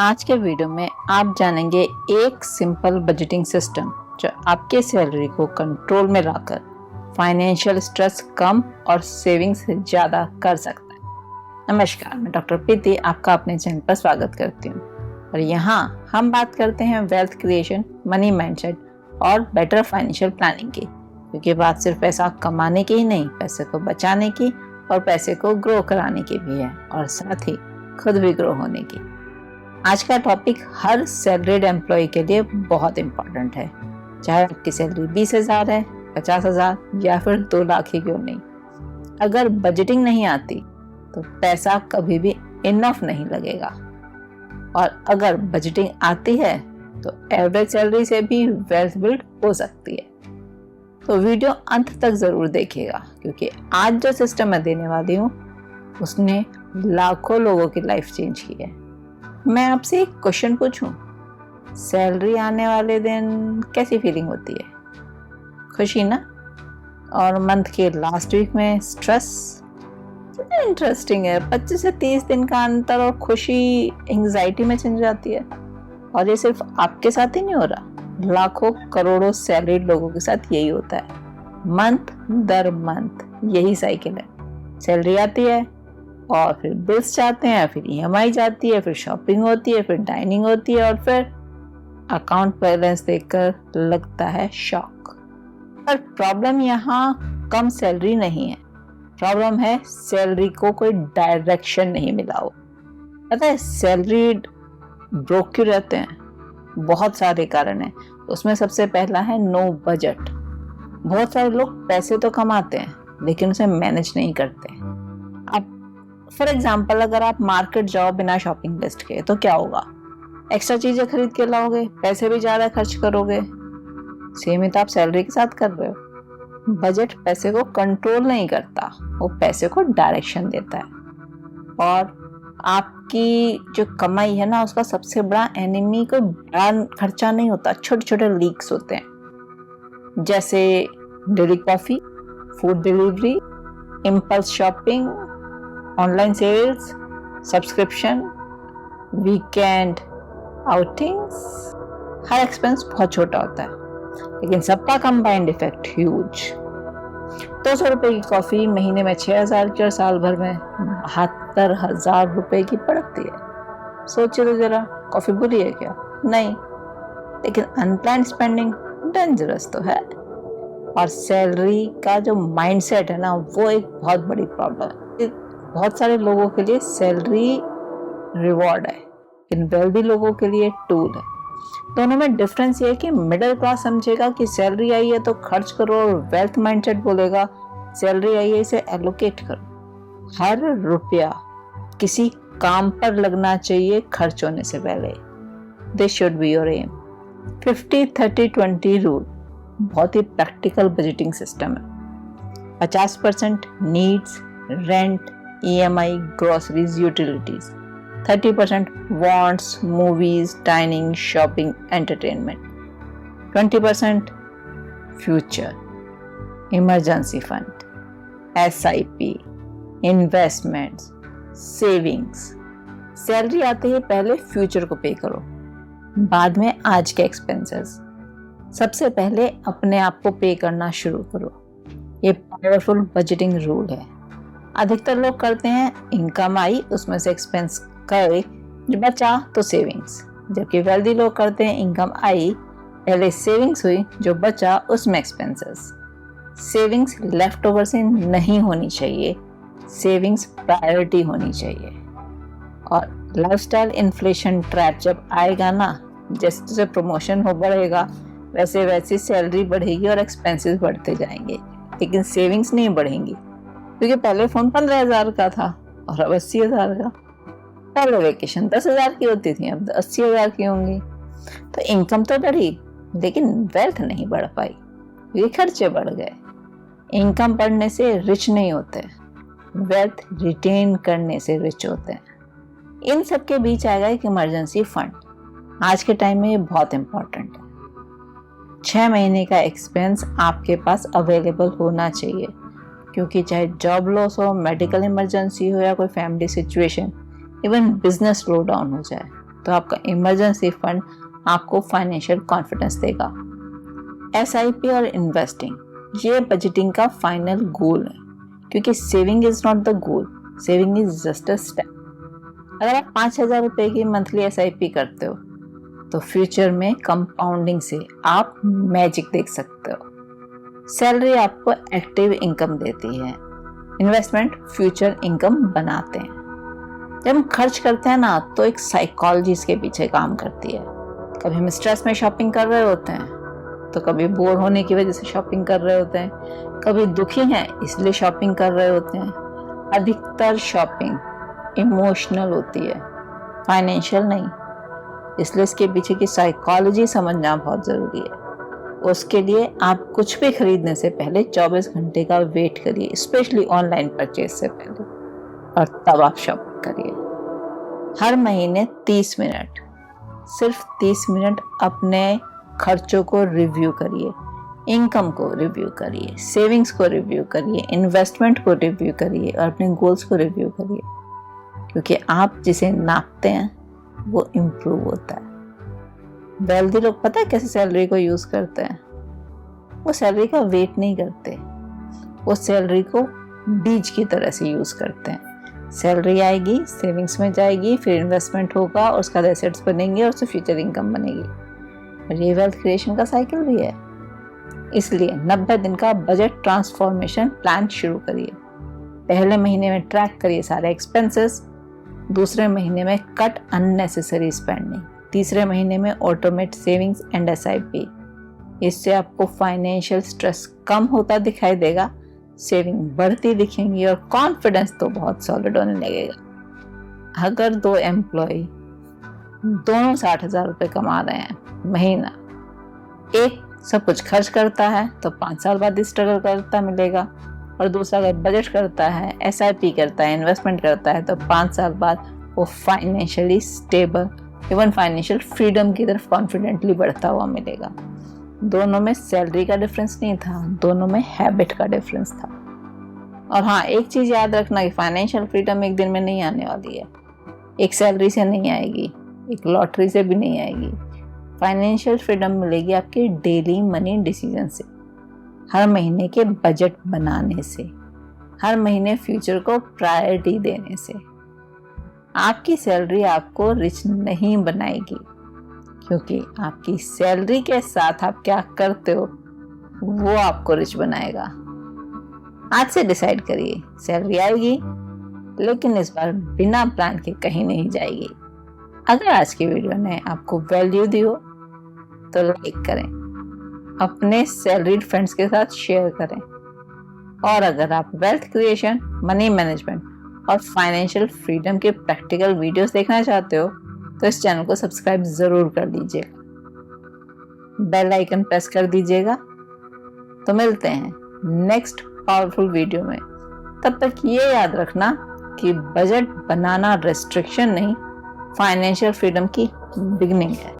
आज के वीडियो में आप जानेंगे एक सिंपल बजटिंग सिस्टम जो आपके सैलरी को कंट्रोल में लाकर फाइनेंशियल स्ट्रेस कम और सेविंग्स ज़्यादा कर सकता है। नमस्कार, मैं डॉक्टर प्रीति आपका अपने चैनल पर स्वागत करती हूँ और यहाँ हम बात करते हैं वेल्थ क्रिएशन, मनी माइंडसेट और बेटर फाइनेंशियल प्लानिंग की, क्योंकि बात सिर्फ पैसा कमाने की ही नहीं, पैसे को बचाने की और पैसे को ग्रो कराने की भी है और साथ ही खुद भी ग्रो होने की। आज का टॉपिक हर सैलरीड एम्प्लॉय के लिए बहुत इम्पोर्टेंट है, चाहे आपकी सैलरी 20,000 है, 50,000 या फिर 2 लाख ही क्यों नहीं। अगर बजटिंग नहीं आती तो पैसा कभी भी इनफ नहीं लगेगा, और अगर बजटिंग आती है तो एवरेज सैलरी से भी वेल्थ बिल्ड हो सकती है। तो वीडियो अंत तक जरूर देखिएगा, क्योंकि आज जो सिस्टम मैं देने वाली हूँ उसने लाखों लोगों की लाइफ चेंज की है। मैं आपसे एक क्वेश्चन पूछूं, सैलरी आने वाले दिन कैसी फीलिंग होती है? खुशी ना? और मंथ के लास्ट वीक में स्ट्रेस? कितना इंटरेस्टिंग है, 25 से 30 दिन का अंतर और खुशी एंग्जाइटी में चेंज जाती है। और ये सिर्फ आपके साथ ही नहीं हो रहा, लाखों करोड़ों सैलरीड लोगों के साथ यही होता है। मंथ दर मंथ यही साइकिल है। सैलरी आती है और फिर बिल्स जाते हैं, फिर ईएमआई जाती है, फिर शॉपिंग होती है, फिर डाइनिंग होती है और फिर अकाउंट बैलेंस देखकर लगता है शॉक। पर प्रॉब्लम यहाँ कम सैलरी नहीं है, प्रॉब्लम है सैलरी को कोई डायरेक्शन नहीं मिला हो। पता है सैलरी ब्रोक क्यों रहते हैं? बहुत सारे कारण हैं। उसमें सबसे पहला है नो बजट। बहुत सारे लोग पैसे तो कमाते हैं लेकिन उसे मैनेज नहीं करते। अब फॉर एग्जाम्पल अगर आप मार्केट जाओ बिना शॉपिंग लिस्ट के तो क्या होगा? एक्स्ट्रा चीजें खरीद के लाओगे, पैसे भी ज्यादा खर्च करोगे। सेम ही तो आप सैलरी के साथ कर रहे हो। बजट पैसे को कंट्रोल नहीं करता, वो पैसे को डायरेक्शन देता है। और आपकी जो कमाई है ना, उसका सबसे बड़ा एनिमी कोई बड़ा खर्चा नहीं होता, छोटे छोटे लीक्स होते हैं, जैसे daily coffee, food delivery, impulse shopping, online sales, subscription, weekend outings. हर एक्सपेंस बहुत छोटा होता है लेकिन सबका कंबाइंड इफेक्ट ह्यूज। 200 रुपए की कॉफी महीने में 6,000 की और साल भर में 72,000 रुपए की पड़ती है। सोचिए तो जरा, कॉफी बुरी है क्या? नहीं, लेकिन अनप्लान्ड स्पेंडिंग डेंजरस तो है। और सैलरी का जो माइंडसेट है ना, वो एक बहुत बड़ी प्रॉब्लम है। बहुत सारे लोगों के लिए सैलरी रिवॉर्ड है, लेकिन वेल्दी लोगों के लिए टूल है। दोनों में डिफरेंस ये है कि मिडिल क्लास समझेगा कि सैलरी आई है तो खर्च करो, और वेल्थ माइंडसेट बोलेगा सैलरी आई है इसे एलोकेट करो। हर रुपया किसी काम पर लगना चाहिए खर्च होने से पहले। This should be your aim. 50-30-20 rule बहुत ही प्रैक्टिकल बजटिंग सिस्टम है। 50% needs, rent, EMI, groceries, utilities. 30% wants, movies, dining, shopping, entertainment. 20% future, emergency fund, SIP, investments, savings. Salary आते ही पहले फ्यूचर को पे करो, बाद में आज के एक्सपेंसेस। सबसे पहले अपने आप को पे करना शुरू करो। ये पावरफुल बजटिंग रूल है। अधिकतर लोग करते हैं इनकम आई उसमें से एक्सपेंस करे, जो बचा तो सेविंग्स, जबकि वेल्दी लोग करते हैं इनकम आई, पहले सेविंग्स हुई, जो बचा उसमें एक्सपेंसेस। सेविंग्स लेफ्ट ओवर से नहीं होनी चाहिए, सेविंग्स प्रायोरिटी होनी चाहिए। और लाइफस्टाइल इन्फ्लेशन ट्रैप जब आएगा ना, जैसे जैसे प्रमोशन हो बढ़ेगा वैसे वैसे सैलरी बढ़ेगी और एक्सपेंसेस बढ़ते जाएंगे, लेकिन सेविंग्स नहीं बढ़ेंगी, क्योंकि पहले फोन 15,000 का था और अब 80,000 का। पहले वेकेशन 10,000 की होती थी, अब 80,000 की होंगी। तो इनकम तो बढ़ी लेकिन वेल्थ नहीं बढ़ पाई, ये खर्चे बढ़ गए। इनकम बढ़ने से रिच नहीं होते, वेल्थ रिटेन करने से रिच होते हैं। इन सब के बीच आएगा एक इमरजेंसी फंड। आज के टाइम में ये बहुत इंपॉर्टेंट है। 6 महीने का एक्सपेंस आपके पास अवेलेबल होना चाहिए, क्योंकि चाहे जॉब लॉस हो, मेडिकल इमरजेंसी हो या कोई family situation, even business slow down हो जाए, तो आपका इमरजेंसी फंड आपको फाइनेंशियल कॉन्फिडेंस देगा। SIP और इन्वेस्टिंग ये बजटिंग का फाइनल गोल है, क्योंकि saving is not the goal, saving is just a step. अगर आप 5,000 रुपए की मंथली SIP करते हो तो फ्यूचर में कंपाउंडिंग से आप मैजिक देख सकते हो। सैलरी आपको एक्टिव इनकम देती है, इन्वेस्टमेंट फ्यूचर इनकम बनाते हैं। जब हम खर्च करते हैं ना तो एक साइकोलॉजी इसके पीछे काम करती है। कभी हम स्ट्रेस में शॉपिंग कर रहे होते हैं, तो कभी बोर होने की वजह से शॉपिंग कर रहे होते हैं, कभी दुखी हैं इसलिए शॉपिंग कर रहे होते हैं। अधिकतर शॉपिंग इमोशनल होती है, फाइनेंशियल नहीं। इसलिए इसके पीछे की साइकोलॉजी समझना बहुत ज़रूरी है। उसके लिए आप कुछ भी खरीदने से पहले 24 घंटे का वेट करिए, स्पेशली ऑनलाइन परचेज से पहले, और तब आप शॉपिंग करिए। हर महीने 30 मिनट, सिर्फ 30 मिनट अपने खर्चों को रिव्यू करिए, इनकम को रिव्यू करिए, सेविंग्स को रिव्यू करिए, इन्वेस्टमेंट को रिव्यू करिए और अपने गोल्स को रिव्यू करिए, क्योंकि आप जिसे नापते हैं वो इम्प्रूव होता है। वेल्दी लोग पता है कैसे सैलरी को यूज करते हैं? वो सैलरी का वेट नहीं करते, वो सैलरी को बीज की तरह से यूज करते हैं। सैलरी आएगी, सेविंग्स में जाएगी, फिर इन्वेस्टमेंट होगा, उसका एसेट्स बनेंगे और उससे फ्यूचर इनकम बनेगी। और ये वेल्थ क्रिएशन का साइकिल भी है। इसलिए 90 दिन का बजट ट्रांसफॉर्मेशन प्लान शुरू करिए। पहले महीने में ट्रैक करिए सारे एक्सपेंसेस, दूसरे महीने में कट अननेसेसरी स्पेंडिंग, तीसरे महीने में ऑटोमेट सेविंग्स एंड SIP। इससे आपको फाइनेंशियल स्ट्रेस कम होता दिखाई देगा, सेविंग बढ़ती दिखेंगी और कॉन्फिडेंस तो बहुत सॉलिड होने लगेगा। अगर 2 एम्प्लॉय दोनों 60,000 रुपये कमा रहे हैं महीना, एक सब कुछ खर्च करता है तो 5 साल बाद स्ट्रगल करता मिलेगा, और दूसरा अगर बजट करता है, SIP करता है, इन्वेस्टमेंट करता है, तो 5 साल बाद वो financially stable, even financial freedom की तरफ कॉन्फिडेंटली बढ़ता हुआ मिलेगा। दोनों में सैलरी का डिफरेंस नहीं था, दोनों में हैबिट का डिफरेंस था। और हाँ, एक चीज याद रखना कि फाइनेंशियल फ्रीडम एक दिन में नहीं आने वाली है, एक सैलरी से नहीं आएगी, एक लॉटरी से भी नहीं आएगी। फाइनेंशियल फ्रीडम मिलेगी आपके डेली मनी डिसीजन से, हर महीने के बजट बनाने से, हर महीने फ्यूचर को प्रायोरिटी देने से। आपकी सैलरी आपको रिच नहीं बनाएगी, क्योंकि आपकी सैलरी के साथ आप क्या करते हो वो आपको रिच बनाएगा। आज से डिसाइड करिए, सैलरी आएगी लेकिन इस बार बिना प्लान के कहीं नहीं जाएगी। अगर आज की वीडियो ने आपको वैल्यू दी हो तो लाइक करें, अपने सैलरीड फ्रेंड्स के साथ शेयर करें, और अगर आप वेल्थ क्रिएशन, मनी मैनेजमेंट और फाइनेंशियल फ्रीडम के प्रैक्टिकल वीडियोस देखना चाहते हो तो इस चैनल को सब्सक्राइब जरूर कर दीजिएगा, बेल आइकन प्रेस कर दीजिएगा। तो मिलते हैं नेक्स्ट पावरफुल वीडियो में। तब तक ये याद रखना कि बजट बनाना रेस्ट्रिक्शन नहीं, फाइनेंशियल फ्रीडम की बिगनिंग है।